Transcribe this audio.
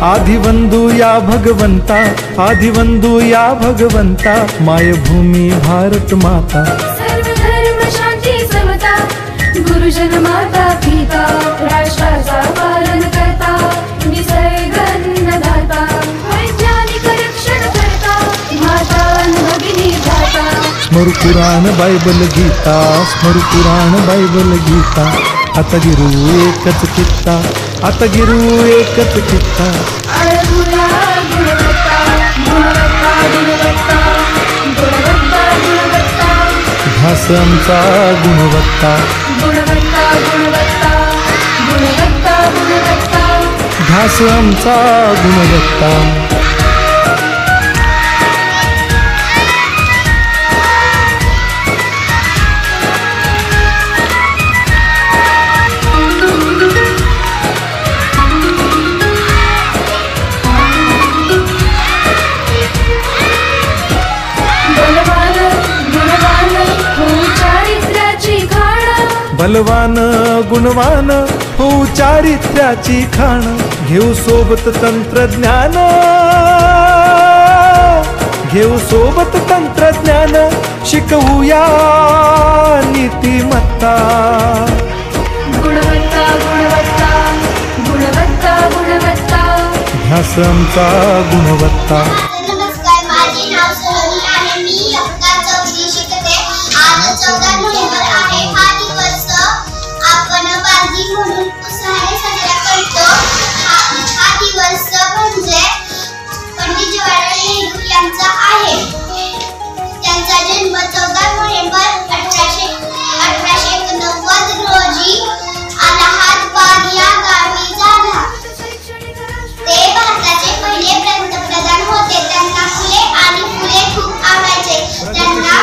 आदिवंदू या भगवंता, आदिवंदू या भगवंता, मायभूमी भारत माता। सर्व धर्म शांती समता, गुरुजन माता पिता, राष्ट्राचा पालन करता, निसर्ग अन्नदाता, वैज्ञानिक रक्षण करता, माता भगिनी दाता। स्मरू पुराण बायबल गीता, स्मरू पुराण बायबल गीता, आता गिरू एकच चित्ता, आता गिरू एकच चित्ता। गुणवत्ता गुणवत्ता गुणवत्ता गुणवत्ता गुणवत्ता गुणवत्ता, ध्यास आमचा गुणवत्ता, गुणवत्ता गुणवत्ता गुणवत्ता गुणवत्ता, ध्यास आमचा गुणवत्ता। बलवान गुणवान हो चारित्र्याची खाण, घेऊ सोबत तंत्रज्ञान, घेऊ सोबत तंत्रज्ञान, शिकवूया नीतिमत्ता। गुणवत्ता गुणवत्ता गुणवत्ता गुणवत्ता, ध्यास आमचा गुणवत्ता। नमस्कार, माझे नाव सोनल आहे, मी इयत्ता 4वी शिकते। आज 14 नोव्हेंबर आहे। हा दिवस आपण बालदिन म्हणून उत्साहाने साजरा करतो। हा दिवस म्हणजे पंडित जवाहरलाल नेहरू यांचा आहे। त्यांचा जन्म 14 नोव्हेंबर 1889 रोजी अलाहाबाद या गावी झाला। ते भारताचे पहिले पंतप्रधान होते। त्यांना फुले आणि फुले खूप आवडायचे। त्यांना